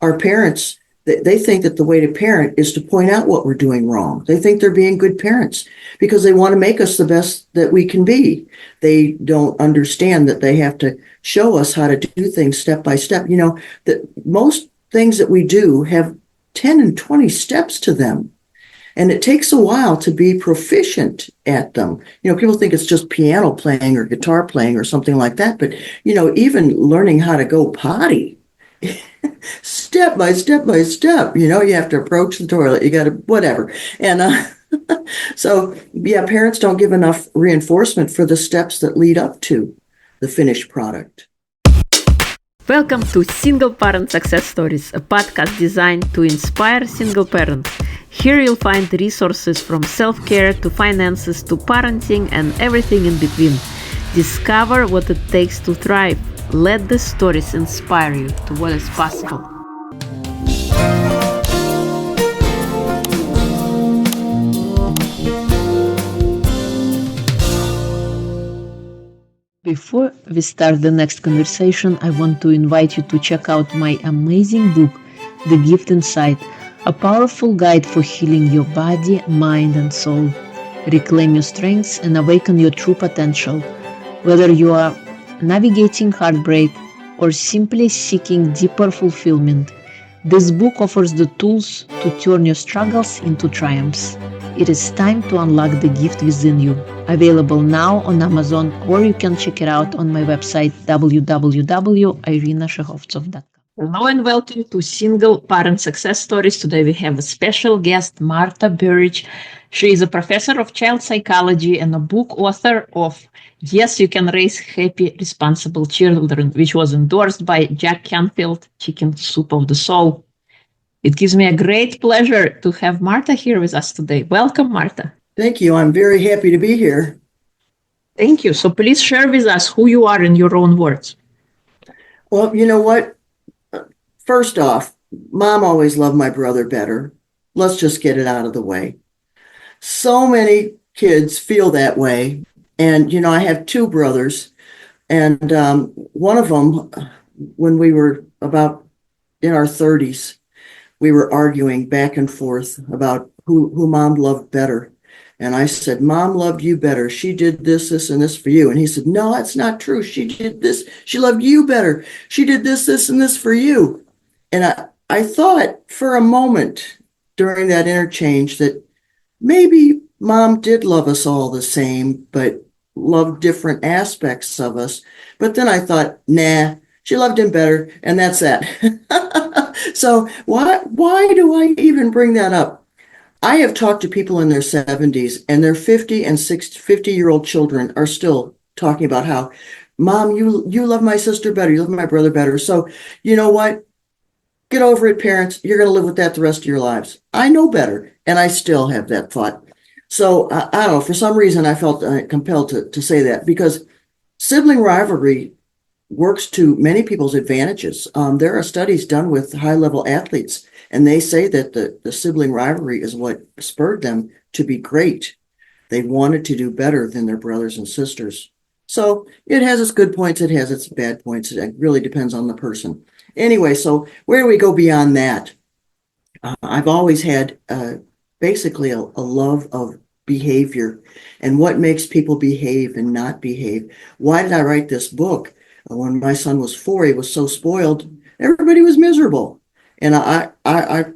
our parents, they think that the way to parent is to point out what we're doing wrong. They think they're being good parents because they want to make us the best that we can be. They don't understand that they have to show us how to do things step by step. You know, that most things that we do have 10 and 20 steps to them. And it takes a while to be proficient at them. You know, people think it's just piano playing or guitar playing or something like that. But, you know, even learning how to go potty, step by step by step, you know, you have to approach the toilet, you got to, whatever. And so, yeah, parents don't give enough reinforcement for the steps that lead up to the finished product. Welcome to Single Parent Success Stories, a podcast designed to inspire single parents. Here you'll find resources from self-care to finances to parenting and everything in between. Discover what it takes to thrive. Let the stories inspire you to what is possible. Before we start the next conversation, I want to invite you to check out my amazing book, The Gift Inside, a powerful guide for healing your body, mind, and soul. Reclaim your strengths and awaken your true potential. Whether you are navigating heartbreak or simply seeking deeper fulfillment, this book offers the tools to turn your struggles into triumphs. It is time to unlock the gift within you. Available now on Amazon, or you can check it out on my website www.irinashehovtsov.com. Hello and welcome to Single Parent Success Stories. Today we have a special guest, Martha Burich. She is a professor of child psychology and a book author of Yes, You Can Raise Happy, Responsible Children, which was endorsed by Jack Canfield, Chicken Soup of the Soul. It gives me a great pleasure to have Martha here with us today. Welcome, Martha. Thank you. I'm very happy to be here. Thank you. So please share with us who you are in your own words. Well, you know what? First off, Mom always loved my brother better. Let's just get it out of the way. So many kids feel that way. And, you know, I have two brothers. And one of them, when we were about in our 30s, we were arguing back and forth about who Mom loved better. And I said, Mom loved you better. She did this, this, and this for you. And he said, no, that's not true. She did this. She loved you better. She did this, this, and this for you. And I thought for a moment during that interchange that maybe Mom did love us all the same, but loved different aspects of us. But then I thought, nah, she loved him better, and that's that. So why do I even bring that up? I have talked to people in their 70s, and their 50 and 50-year-old children are still talking about how, Mom, you love my sister better, you love my brother better. So you know what? Get over it, parents. You're going to live with that the rest of your lives. I know better, and I still have that thought. So I don't know, for some reason I felt compelled to say that, because sibling rivalry works to many people's advantages. There are studies done with high-level athletes, and they say that the sibling rivalry is what spurred them to be great. They wanted to do better than their brothers and sisters. So it has its good points, it has its bad points. It really depends on the person. Anyway, so where do we go beyond that? I've always had basically a love of behavior and what makes people behave and not behave. Why did I write this book? When my son was 4, he was so spoiled, everybody was miserable. And I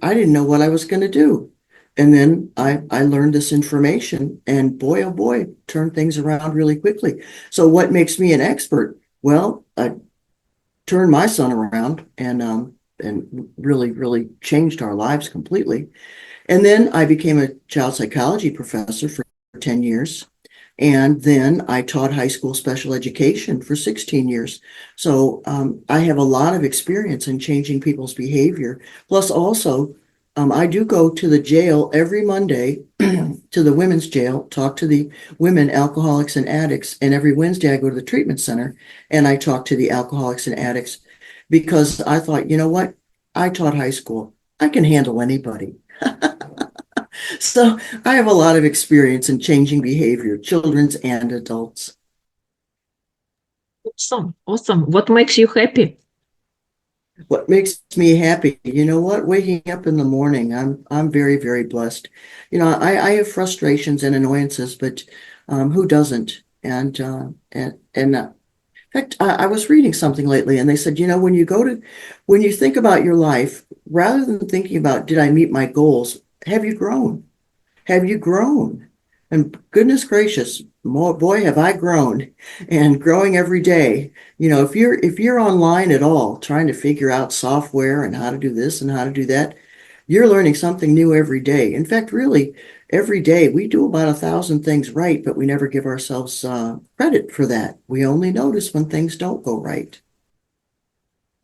didn't know what I was going to do. And then I learned this information, and boy, oh boy, turned things around really quickly. So what makes me an expert? Well, I turned my son around and really, really changed our lives completely. And then I became a child psychology professor for 10 years. And then I taught high school special education for 16 years. So I have a lot of experience in changing people's behavior. Plus also, I do go to the jail every Monday, to the women's jail, talk to the women alcoholics and addicts. And every Wednesday I go to the treatment center and I talk to the alcoholics and addicts, because I thought, you know what? I taught high school. I can handle anybody. So I have a lot of experience in changing behavior, children's and adults. Awesome. What makes you happy? What makes me happy, you know what? Waking up in the morning, I'm very, very blessed. I have frustrations and annoyances, but who doesn't? In fact, I was reading something lately, and they said, when you think about your life, rather than thinking about did I meet my goals, have you grown? Have you grown? And goodness gracious, boy, have I grown and growing every day. If you're online at all trying to figure out software and how to do this and how to do that, you're learning something new every day. In fact, really, every day we do about 1,000 things right, but we never give ourselves credit for that. We only notice when things don't go right.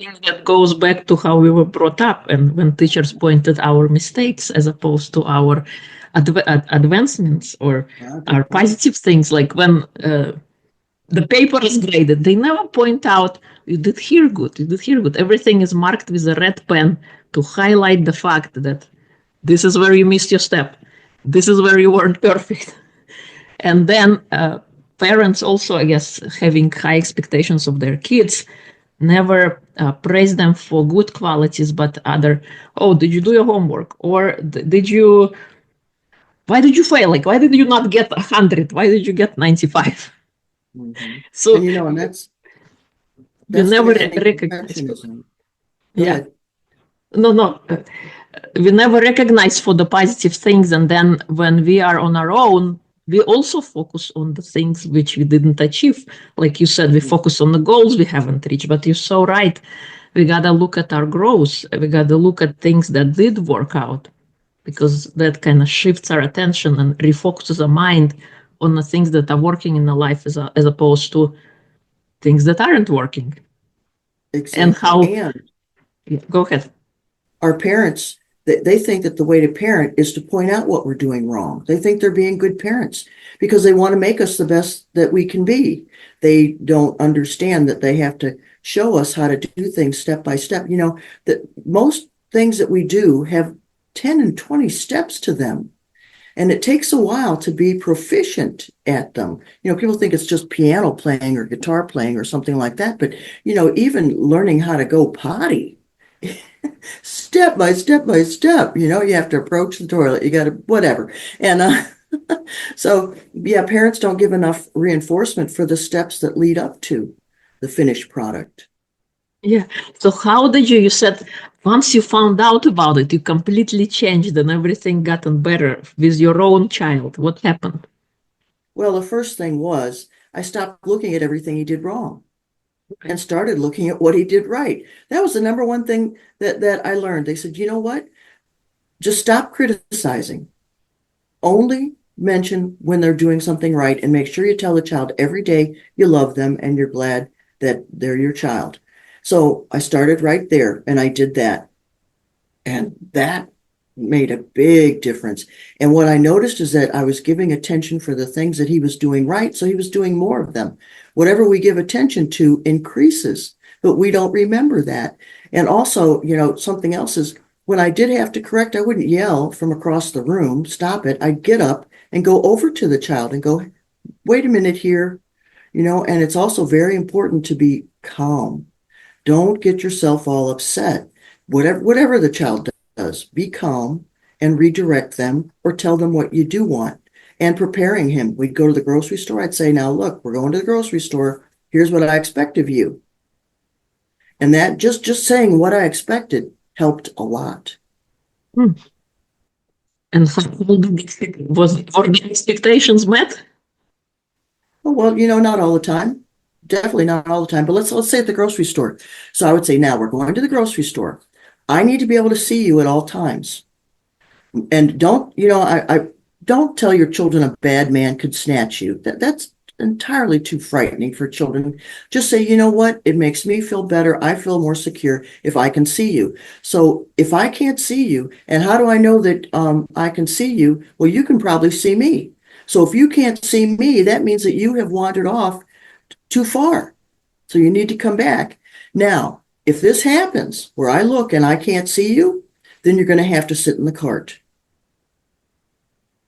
Think that goes back to how we were brought up and when teachers pointed our mistakes as opposed to our advancements or Yeah, our good point. positive things. Like when the paper is graded, they never point out you did here good, you did here good. Everything is marked with a red pen to highlight the fact that this is where you missed your step, this is where you weren't perfect. And then parents also, I guess, having high expectations of their kids, never praise them for good qualities, but other, oh, did you do your homework? Or did you, why did you fail? Like, why did you not get 100? Why did you get 95? Mhm. And So and we that's never demanding recognize. perfectionism. Go Yeah. ahead. No, no. We never recognize for the positive things. And then when we are on our own, we also focus on the things which we didn't achieve. Like you said, we focus on the goals we haven't reached. But you're so right. We got to look at our growth. We got to look at things that did work out because that kind of shifts our attention and refocuses our mind on the things that are working in the life as opposed to things that aren't working. And Exactly. how, And yeah, go ahead. our parents, they think that the way to parent is to point out what we're doing wrong. They think they're being good parents because they want to make us the best that we can be. They don't understand that they have to show us how to do things step by step. That most things that we do have 10 and 20 steps to them. And it takes a while to be proficient at them. People think it's just piano playing or guitar playing or something like that. But, even learning how to go potty, step by step by step, you have to approach the toilet, you got to, whatever. And so, yeah, parents don't give enough reinforcement for the steps that lead up to the finished product. Yeah. So how did you said once you found out about it, you completely changed and everything gotten better with your own child. What happened? Well, the first thing was I stopped looking at everything he did wrong Okay. and started looking at what he did right. That was the number one thing that I learned. They said, you know what? Just stop criticizing. Only mention when they're doing something right and make sure you tell the child every day you love them and you're glad that they're your child. So I started right there and I did that. And that made a big difference. And what I noticed is that I was giving attention for the things that he was doing right. So he was doing more of them. Whatever we give attention to increases, but we don't remember that. And also, something else is when I did have to correct, I wouldn't yell from across the room, stop it. I'd get up and go over to the child and go, wait a minute here. And it's also very important to be calm. Don't get yourself all upset. Whatever the child does, be calm and redirect them or tell them what you do want. And preparing him. We'd go to the grocery store. I'd say, now look, we're going to the grocery store. Here's what I expect of you. And that just saying what I expected helped a lot. Hmm. And how were the expectations met? Oh, well, not all the time. Definitely not all the time. But let's say at the grocery store. So I would say, now we're going to the grocery store. I need to be able to see you at all times. And I don't tell your children a bad man could snatch you. That's entirely too frightening for children. Just say, you know what? It makes me feel better. I feel more secure if I can see you. So if I can't see you, and how do I know that I can see you? Well, you can probably see me. So if you can't see me, that means that you have wandered off too far. So you need to come back. Now, if this happens where I look and I can't see you, then you're going to have to sit in the cart.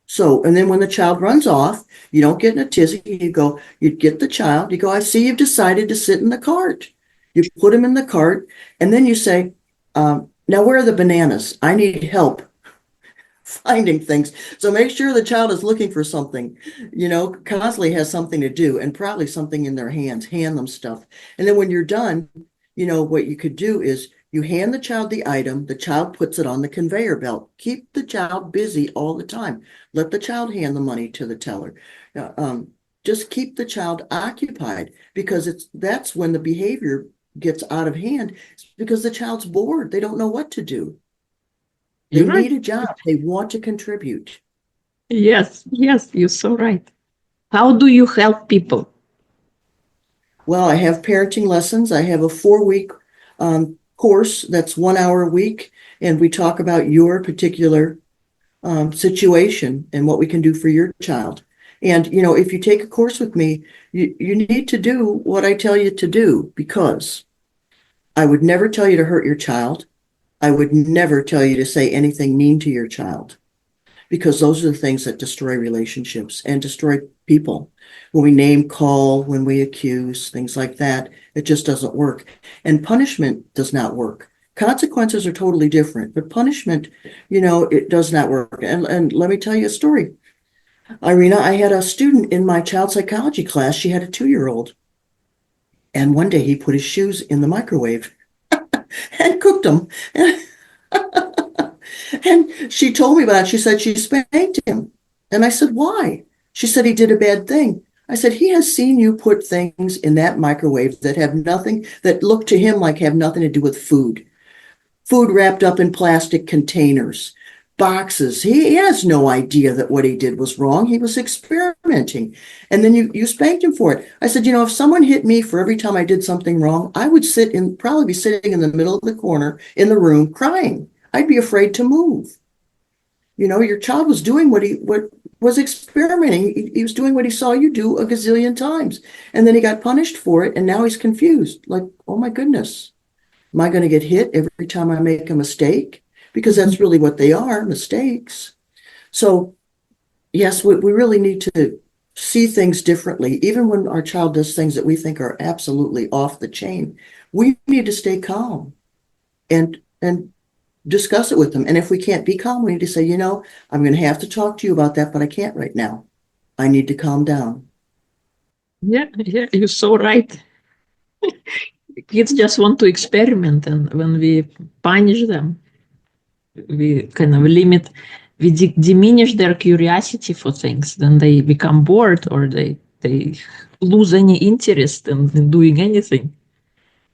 So, and then when the child runs off, you don't get in a tizzy. You get the child, you go, I see you've decided to sit in the cart. You put them in the cart, and then you say, now where are the bananas? I need help finding things. So make sure the child is looking for something, constantly has something to do and probably something in their hands. Hand them stuff. And then when you're done, what you could do is you hand the child the item, the child puts it on the conveyor belt. Keep the child busy all the time. Let the child hand the money to the teller. Just keep the child occupied, because that's when the behavior gets out of hand, because the child's bored. They don't know what to do. They You're right. need a job. They want to contribute. Yes, you're so right. How do you help people? Well, I have parenting lessons. I have a 4-week course that's 1 hour a week, and we talk about your particular situation and what we can do for your child. And, if you take a course with me, you need to do what I tell you to do, because I would never tell you to hurt your child. I would never tell you to say anything mean to your child, because those are the things that destroy relationships and destroy people. When we name call, when we accuse, things like that, it just doesn't work. And punishment does not work. Consequences are totally different, but punishment, it does not work. And let me tell you a story. Irina, I had a student in my child psychology class. She had a 2-year-old. And one day he put his shoes in the microwave and cooked them. And she told me about it. She said she spanked him. And I said, why? She said he did a bad thing. I said, he has seen you put things in that microwave that look to him like have nothing to do with food. Food wrapped up in plastic containers, boxes. He has no idea that what he did was wrong. He was experimenting. And then you spanked him for it. I said, if someone hit me for every time I did something wrong, I would probably be sitting in the middle of the corner in the room crying. I'd be afraid to move. Your child was doing what was experimenting. He was doing what he saw you do a gazillion times. And then he got punished for it. And now he's confused. Like, oh my goodness, am I going to get hit every time I make a mistake? Because that's really what they are, mistakes. So yes, we really need to see things differently. Even when our child does things that we think are absolutely off the chain, we need to stay calm and discuss it with them. And if we can't be calm, we need to say, I'm going to have to talk to you about that, but I can't right now. I need to calm down. Yeah, you're so right. Kids just want to experiment, and when we punish them, we kind of diminish their curiosity for things. Then they become bored, or they lose any interest in doing anything,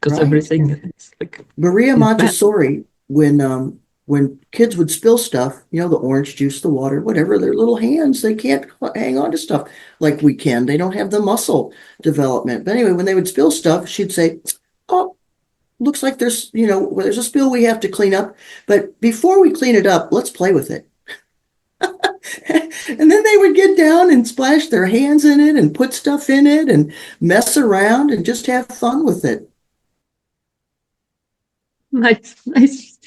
because Right. everything is like Maria Montessori, when kids would spill stuff, the orange juice, the water, whatever, their little hands, they can't hang on to stuff like we can. They don't have the muscle development. But anyway, when they would spill stuff, she'd say, oh, looks like there's a spill we have to clean up. But before we clean it up, let's play with it. And then they would get down and splash their hands in it and put stuff in it and mess around and just have fun with it. nice.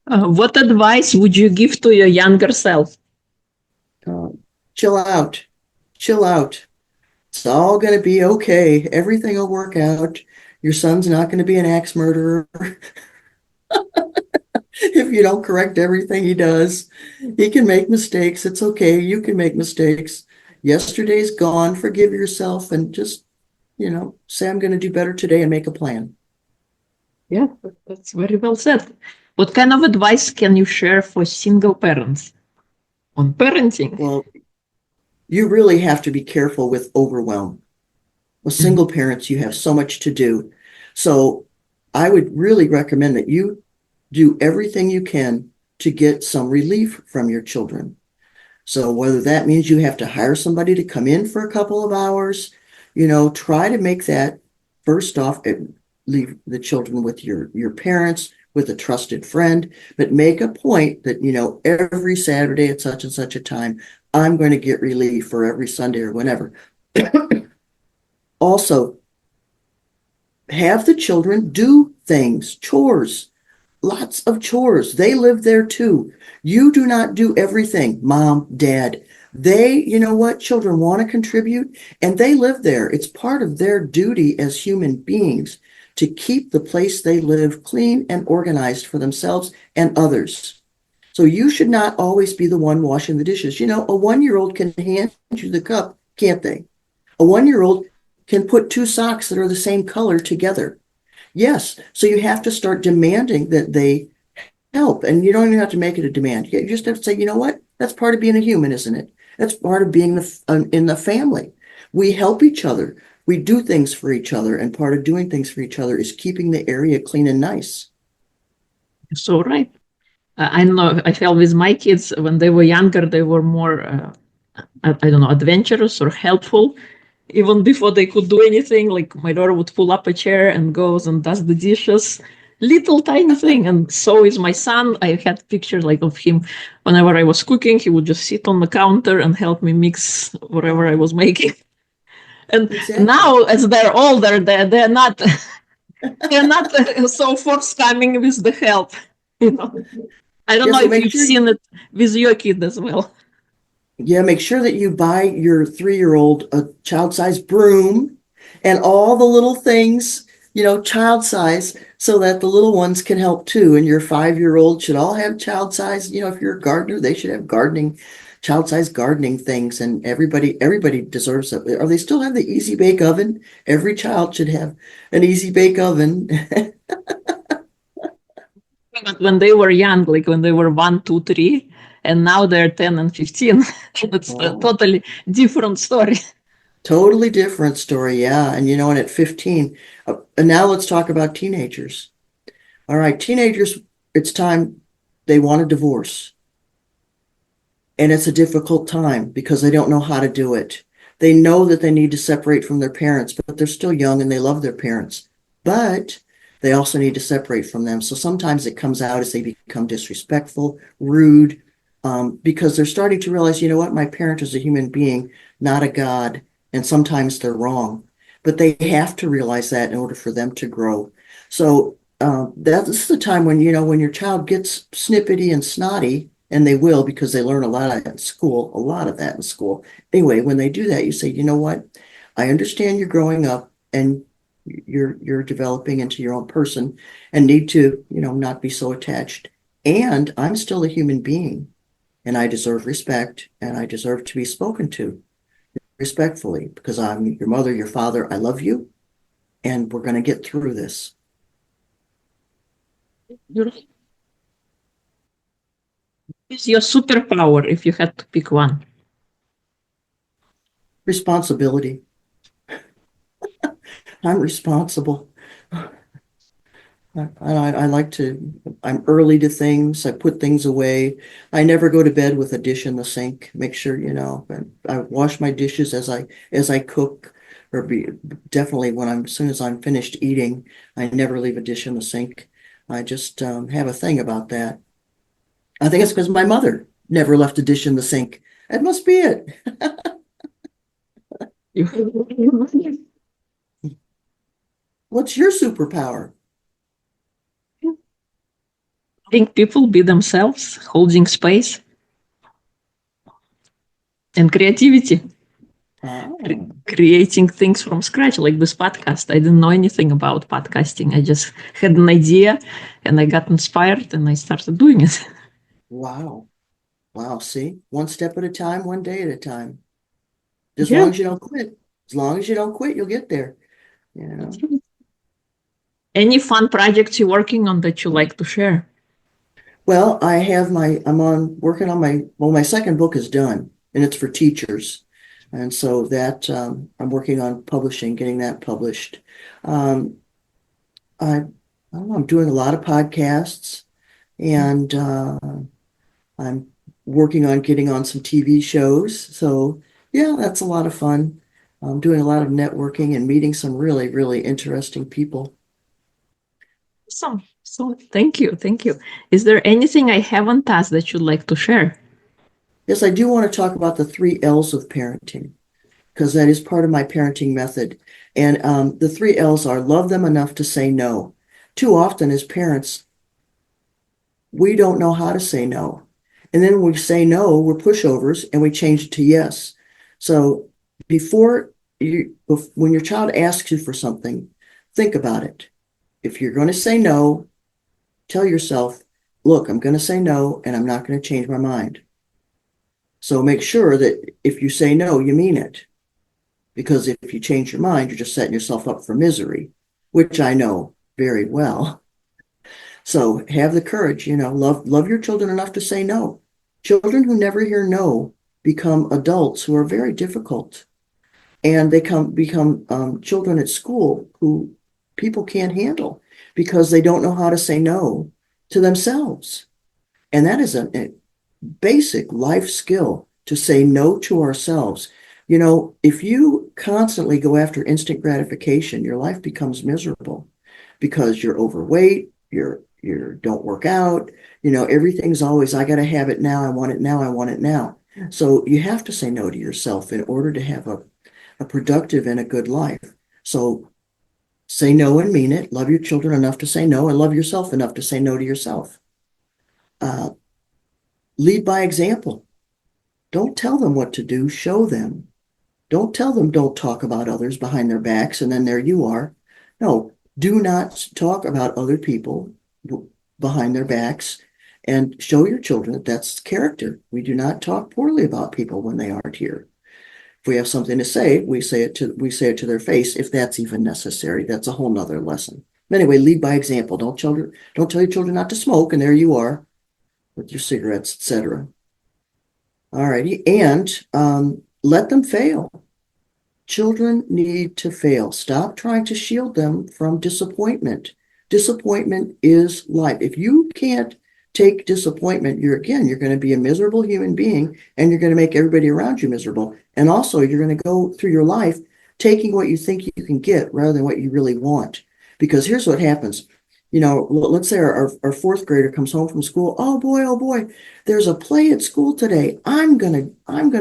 What advice would you give to your younger self? Chill out. It's all going to be okay. Everything will work out. Your son's not going to be an axe murderer. If you don't correct everything he does, he can make mistakes. It's okay. You can make mistakes. Yesterday's gone. Forgive yourself and just, say, I'm going to do better today and make a plan. Yeah, that's very well said. What kind of advice can you share for single parents on parenting? Well, you really have to be careful with overwhelm. With single parents, you have so much to do. So I would really recommend that you do everything you can to get some relief from your children. So whether that means you have to hire somebody to come in for a couple of hours, try to make that, first off, leave the children with your parents, with a trusted friend, but make a point that, every Saturday at such and such a time, I'm going to get relief, for every Sunday or whenever. Also, have the children do things, chores, lots of chores. They live there too. You do not do everything, mom, dad. Children want to contribute, and they live there. It's part of their duty as human beings to keep the place they live clean and organized for themselves and others. So you should not always be the one washing the dishes. You know, a 1-year-old can hand you the cup, can't they? A 1-year-old can put two socks that are the same color together. Yes. So you have to start demanding that they help. And you don't even have to make it a demand. You just have to say, you know what? That's part of being a human, isn't it? That's part of being in the family. We help each other. We do things for each other. And part of doing things for each other is keeping the area clean and nice. You're so right. I don't know. I felt with my kids when they were younger, they were more, I don't know, adventurous or helpful. Even before they could do anything, like my daughter would pull up a chair and goes and does the dishes, little tiny thing. And so is my son. I had pictures like of him whenever I was cooking. He would just sit on the counter and help me mix whatever I was making. And Exactly. now, as they're older, they're not they're not so forthcoming with the help. You know, I don't Yeah, know so if make you've sure, seen it with your kid as well. yeah, make sure that you buy your 3-year-old a child-sized broom and all the little things, you know, child size, so that the little ones can help too. And your 5-year-old should all have child size. You know, if you're a gardener, they should have child-sized gardening things. And everybody deserves it. Or they still have the easy bake oven. Every child should have an easy bake oven. But when they were young, like when they were 1, 2, 3, and now they're 10 and 15, it's a Oh, totally different story. totally different story. Yeah. And you know, and at 15, and now let's talk about teenagers. All right, teenagers, it's time they want a divorce. And it's a difficult time because they don't know how to do it. They know that they need to separate from their parents, but they're still young and they love their parents. But they also need to separate from them. So sometimes it comes out as they become disrespectful, rude, because they're starting to realize, you know what, my parent is a human being, not a God. And sometimes they're wrong. But they have to realize that in order for them to grow. So that's the time when, you know, when your child gets snippety and snotty, and they will because they learn a lot of that in school, a lot of that in school. Anyway, when they do that, you say, you know what? I understand you're growing up and you're developing into your own person and need to, you know, not be so attached. And I'm still a human being and I deserve respect and I deserve to be spoken to respectfully because I'm your mother, your father. I love you and we're going to get through this. What's your superpower if you had to pick one? Responsibility. I'm responsible. I like to, I'm early to things. I put things away. I never go to bed with a dish in the sink. Make sure, you know, I wash my dishes as I cook or definitely as soon as I'm finished eating, I never leave a dish in the sink. I just have a thing about that. I think it's because my mother never left a dish in the sink. That must be it. What's your superpower? Letting people be themselves, holding space, and creativity. Oh. Creating things from scratch, like this podcast. I didn't know anything about podcasting. I just had an idea and I got inspired and I started doing it. Wow. Wow. See, one step at a time, one day at a time. As Yeah. long as you don't quit. As long as you don't quit, you'll get there. You know. Any fun projects you're working on that you like to share? Well, I'm on working on my second book is done and it's for teachers. And so that I'm working on publishing, getting that published. Um, I don't know, I'm doing a lot of podcasts and I'm working on getting on some TV shows. So yeah, that's a lot of fun. I'm doing a lot of networking and meeting some really, really interesting people. Awesome. So thank you. Thank you. Is there anything I haven't asked that you'd like to share? Yes, I do want to talk about the 3 L's of parenting because that is part of my parenting method. And the 3 L's are love them enough to say no. Too often as parents, we don't know how to say no. And then when we say no, we're pushovers and we change it to yes. So when your child asks you for something, think about it. if you're going to say no, tell yourself, look, I'm going to say no and I'm not going to change my mind. So make sure that if you say no, you mean it. Because if you change your mind, you're just setting yourself up for misery, which I know very well. So have the courage, love your children enough to say no. Children who never hear no become adults who are very difficult. And they become children at school who people can't handle because they don't know how to say no to themselves. And that is a basic life skill, to say no to ourselves. If you constantly go after instant gratification, your life becomes miserable because you're overweight, you don't work out, everything's always, I got to have it now, I want it now, I want it now. So you have to say no to yourself in order to have a productive and a good life. So say no and mean it. Love your children enough to say no, and love yourself enough to say no to yourself. Lead by example. Don't tell them what to do, show them. Don't tell them don't talk about others behind their backs and then there you are. No, do not talk about other people behind their backs, and show your children that that's character. We do not talk poorly about people when they aren't here. If we have something to say, we say it to their face, if that's even necessary. That's a whole nother lesson. Anyway, lead by example. Don't tell your children not to smoke, and there you are with your cigarettes, etc. All righty. And let them fail. Children need to fail. Stop trying to shield them from disappointment. Disappointment is life. If you can't take disappointment, you're going to be a miserable human being, and you're going to make everybody around you miserable. And also, you're going to go through your life taking what you think you can get rather than what you really want. Because here's what happens. Let's say our fourth grader comes home from school. Oh boy, there's a play at school today. I'm gonna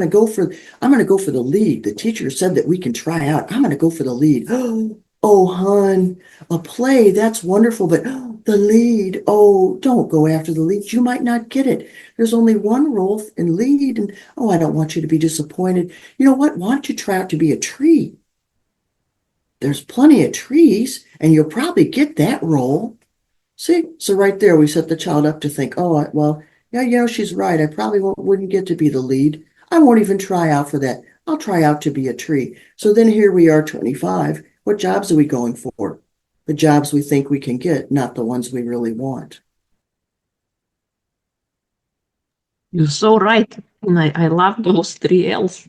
go for the lead. The teacher said that we can try out. I'm gonna go for the lead. Oh, hon, a play, that's wonderful, but the lead, oh, don't go after the lead. You might not get it. There's only one role in lead, and I don't want you to be disappointed. You know what? Why don't you try out to be a tree? There's plenty of trees, and you'll probably get that role. See, so right there, we set the child up to think, oh, well, yeah, she's right. I probably wouldn't get to be the lead. I won't even try out for that. I'll try out to be a tree. So then here we are, 25. What jobs are we going for? The jobs we think we can get, not the ones we really want. You're so right. And I love those 3 L's.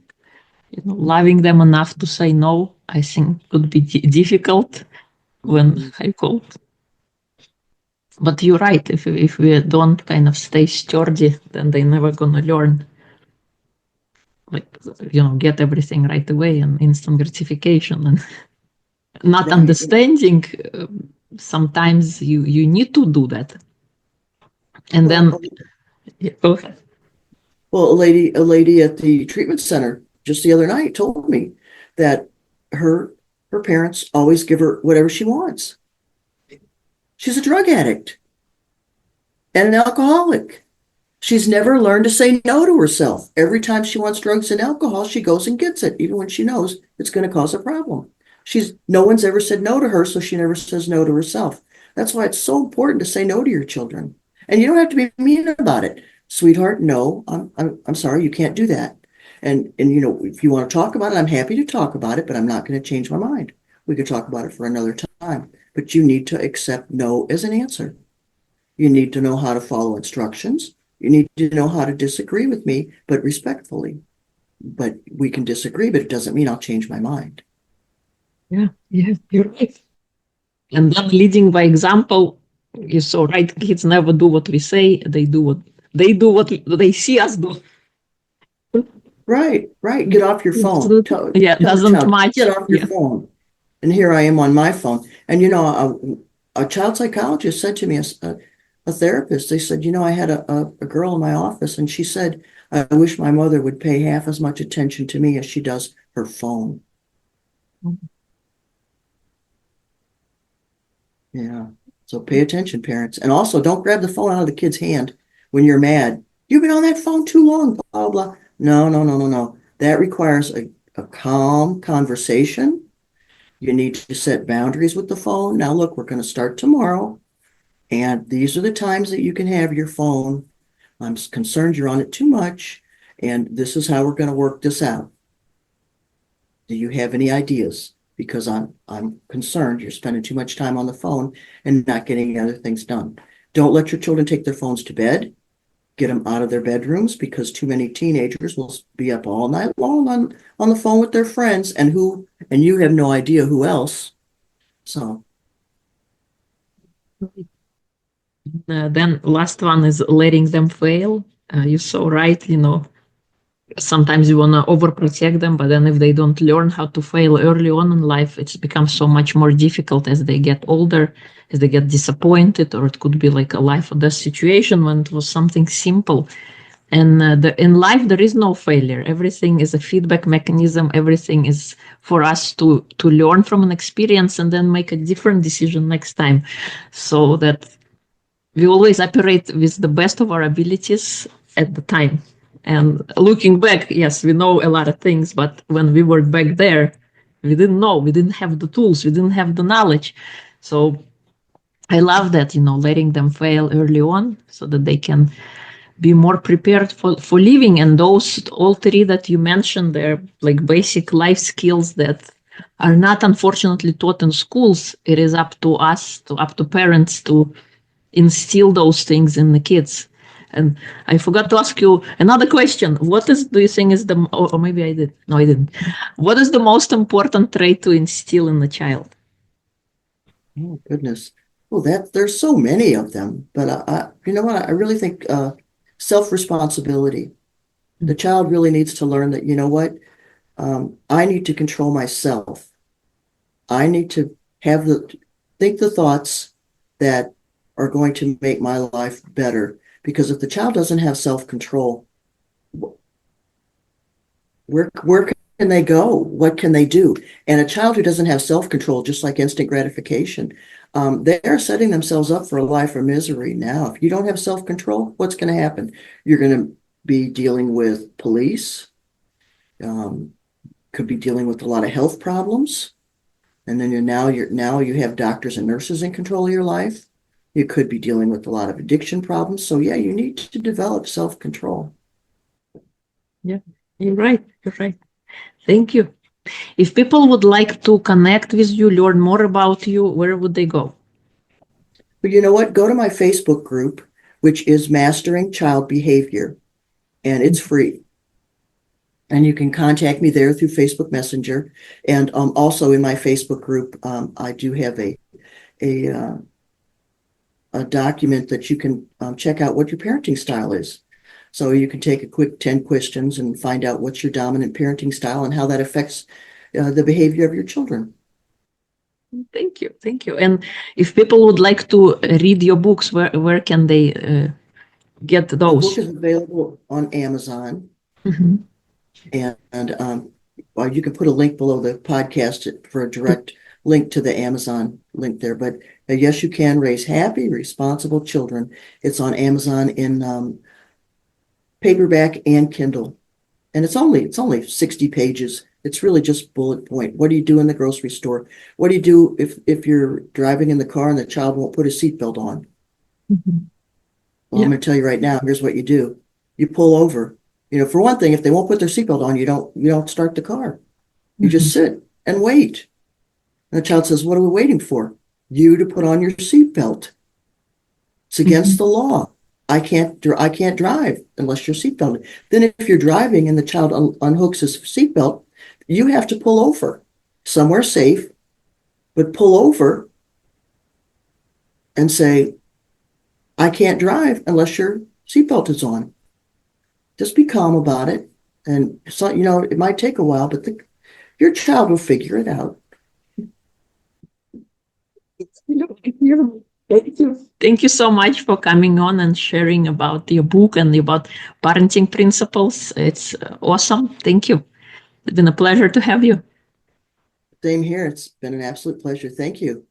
Loving them enough to say no, I think could be difficult when I called. But you're right. If we don't kind of stay sturdy, then they're never gonna learn. Get everything right away and instant gratification and not understanding. Sometimes you need to do that. And then, go ahead. Well, a lady at the treatment center just the other night told me that her parents always give her whatever she wants. She's a drug addict and an alcoholic. She's never learned to say no to herself. Every time she wants drugs and alcohol, she goes and gets it, even when she knows it's going to cause a problem. No one's ever said no to her, so she never says no to herself. That's why it's so important to say no to your children. And you don't have to be mean about it. Sweetheart, no, I'm sorry, you can't do that. And if you want to talk about it, I'm happy to talk about it, but I'm not going to change my mind. We could talk about it for another time. But you need to accept no as an answer. You need to know how to follow instructions. You need to know how to disagree with me, but respectfully. But we can disagree, but it doesn't mean I'll change my mind. Yeah, you're right. And then leading by example, you're so right. Kids never do what we say. They do what they see us do. Right. Get off your phone. Doesn't match. Get off your phone. And here I am on my phone. And a child psychologist said to me, a therapist, they said, I had a girl in my office, and she said, I wish my mother would pay half as much attention to me as she does her phone. Yeah. So pay attention, parents. And also, don't grab the phone out of the kid's hand when you're mad. You've been on that phone too long, blah, blah. No. That requires a calm conversation. You need to set boundaries with the phone. Now, look, we're going to start tomorrow, and these are the times that you can have your phone. I'm concerned you're on it too much, and this is how we're going to work this out. Do you have any ideas? Because I'm concerned you're spending too much time on the phone and not getting other things done. Don't let your children take their phones to bed. Get them out of their bedrooms, because too many teenagers will be up all night long on the phone with their friends, and you have no idea who else. So Then last one is letting them fail. You're so right, sometimes you want to overprotect them, but then if they don't learn how to fail early on in life, it's becomes so much more difficult as they get older, as they get disappointed, or it could be like a life or death situation when it was something simple. And in life, there is no failure. Everything is a feedback mechanism. Everything is for us to learn from an experience and then make a different decision next time. So that we always operate with the best of our abilities at the time. And looking back, yes, we know a lot of things, but when we were back there, we didn't know, we didn't have the tools, we didn't have the knowledge. So I love that, letting them fail early on so that they can be more prepared for living. And those all three that you mentioned, they're like basic life skills that are not unfortunately taught in schools. It is up to us, up to parents to instill those things in the kids. And I forgot to ask you another question. Do you think is or maybe I did. No, I didn't. What is the most important trait to instill in the child? oh goodness. Well, there's so many of them, but you know what? I really think self-responsibility. The child really needs to learn that, you know what? I need to control myself. I need to think the thoughts that are going to make my life better. Because if the child doesn't have self-control, where can they go? What can they do? And a child who doesn't have self-control, just like instant gratification, they're setting themselves up for a life of misery. Now, if you don't have self-control, what's going to happen? You're going to be dealing with police, could be dealing with a lot of health problems. And then you have doctors and nurses in control of your life. You could be dealing with a lot of addiction problems. So yeah, you need to develop self-control. Yeah, you're right. You're right. Thank you. If people would like to connect with you, learn more about you, where would they go? But you know what? Go to my Facebook group, which is Mastering Child Behavior, and it's free. And you can contact me there through Facebook Messenger. And also in my Facebook group, I do have a document that you can check out what your parenting style is. So you can take a quick 10 questions and find out what's your dominant parenting style and how that affects the behavior of your children. Thank you. Thank you. And if people would like to read your books, where can they get those? The book is available on Amazon. Mm-hmm. And well, you can put a link below the podcast for a direct link to the Amazon link there. But yes, you can raise happy, responsible children. It's on Amazon in paperback and Kindle. And it's only 60 pages. It's really just bullet point. What do you do in the grocery store? What do you do if you're driving in the car and the child won't put his seatbelt on? Mm-hmm. Well, I'm going to tell you right now, here's what you do. You pull over. For one thing, if they won't put their seatbelt on, you don't start the car. You just sit and wait. And the child says, what are we waiting for? You to put on your seatbelt. It's against the law. I can't drive unless you're seatbelted. Then if you're driving and the child unhooks his seatbelt, you have to pull over somewhere safe, but pull over and say, I can't drive unless your seatbelt is on. Just be calm about it. And so, it might take a while, but your child will figure it out. Thank you. Thank you so much for coming on and sharing about your book and about parenting principles. It's awesome. Thank you. It's been a pleasure to have you. Same here. It's been an absolute pleasure. Thank you.